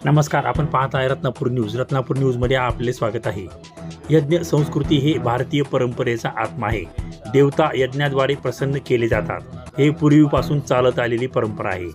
नमस्कार, आपण पाहत आहे रत्नापूर न्यूज. रत्नापूर न्यूजमध्ये आपले स्वागत आहे. यज्ञ संस्कृती हे भारतीय परंपरेचा आत्मा आहे. देवता यज्ञाद्वारे प्रसन्न केले जातात. हे पूर्वीपासून चालत आलेली परंपरा आहे.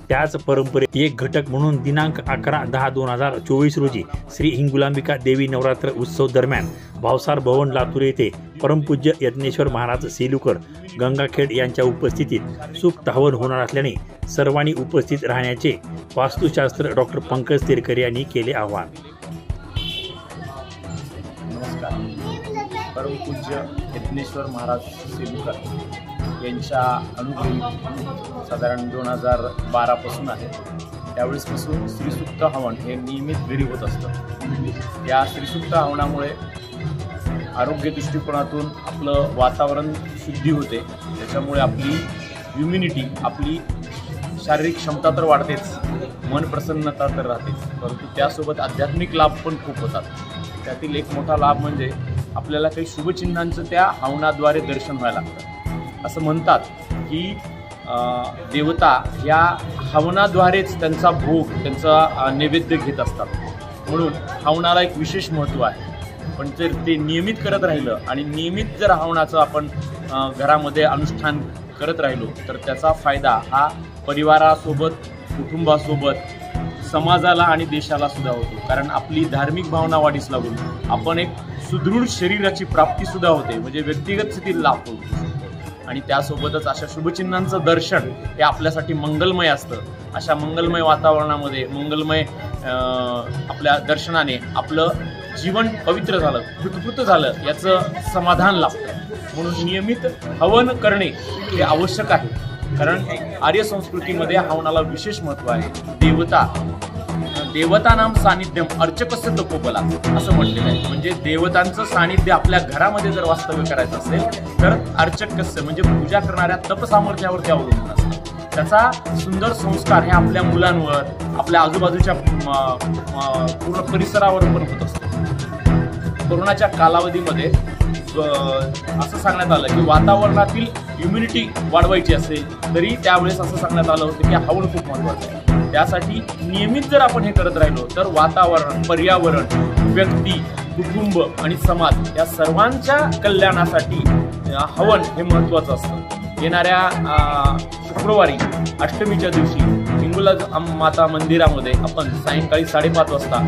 त्याच परंपरेत एक घटक म्हणून दिनांक 11/10/2024 रोजी श्री हिंगुलांबिका देवी नवरात्र उत्सव दरम्यान भावसार भवन लातूर येथे परमपूज्य यज्ञेश्वर महाराज सेलुकर गंगाखेड यांच्या उपस्थितीत सूक्त हवन होणार असल्याने सर्वांनी उपस्थित राहण्याचे वास्तुशास्त्र डॉक्टर पंकज तेरकर यांनी केले आवाहन. नमस्कार. परमपूज्य यज्ञेश्वर महाराज सेलुकर यांच्या अनुग्रही साधारण 2012 पासून आहे. त्यावेळेसपासून श्रीसूक्त हवन हे नियमित घरी होत असतं. या श्रीसूक्त हवनामुळे आरोग्य दृष्टिकोनातून आपलं वातावरण शुद्धी होते. त्याच्यामुळे आपली इम्युनिटी, आपली शारीरिक क्षमता तर वाढतेच, मन प्रसन्नता तर राहते, परंतु त्यासोबत आध्यात्मिक लाभ पण खूप होतात. त्यातील एक मोठा लाभ म्हणजे आपल्याला काही शुभचिन्हांचं त्या हवनाद्वारे दर्शन व्हायला लागतं. असं म्हणतात की देवता या हवनाद्वारेच त्यांचा भोग, त्यांचा नैवेद्य घेत असतात. म्हणून हवनाला एक विशेष महत्त्व आहे. पण जर ते नियमित करत राहिलं आणि नियमित जर हवनाचं आपण घरामध्ये अनुष्ठान करत राहिलो तर त्याचा फायदा हा परिवारासोबत, कुटुंबासोबत, समाजाला आणि देशाला सुद्धा होतो. कारण आपली धार्मिक भावना वाढीस लागून आपण एक सुदृढ शरीराची प्राप्तीसुद्धा होते, म्हणजे व्यक्तिगत स्थितीला लाभ होतो. आणि त्यासोबतच अशा शुभचिन्हांचं दर्शन हे आपल्यासाठी मंगलमय असतं. अशा मंगलमय वातावरणामध्ये, मंगलमय आपल्या दर्शनाने आपलं जीवन पवित्र झालं, कृतकृत झालं याचं समाधान लाभतं. म्हणून नियमित हवन करणे हे आवश्यक आहे. कारण आर्य संस्कृतीमध्ये हवनाला विशेष महत्त्व आहे. देवतानाम सानिध्यम अर्चकस्य तपोबला असं म्हटलेलं आहे. म्हणजे देवतांचं सानिध्य आपल्या घरामध्ये जर वास्तव्य करायचं असेल तर अर्चकस्य म्हणजे पूजा करणाऱ्या तपसामर्थ्यावरती अवलंबून असतं. त्याचा सुंदर संस्कार हे आपल्या मुलांवर, आपल्या आजूबाजूच्या पूर्ण परिसरावर पण होत असतो. कोरोनाच्या कालावधीमध्ये असं सांगण्यात आलं की वातावरणातील इम्युनिटी वाढवायची असेल तरी त्यावेळेस असं सांगण्यात आलं होतं की हवन खूप महत्त्वाचं आहे. त्यासाठी नियमित जर आपण हे करत राहिलो तर वातावरण, पर्यावरण, व्यक्ती, कुटुंब आणि समाज या सर्वांच्या कल्याणासाठी हवन हे महत्त्वाचं असतं. येणाऱ्या शुक्रवारी अष्टमीच्या दिवशी हिंगुला माता मंदिरामध्ये आपण सायंकाळी 5:30 वाजता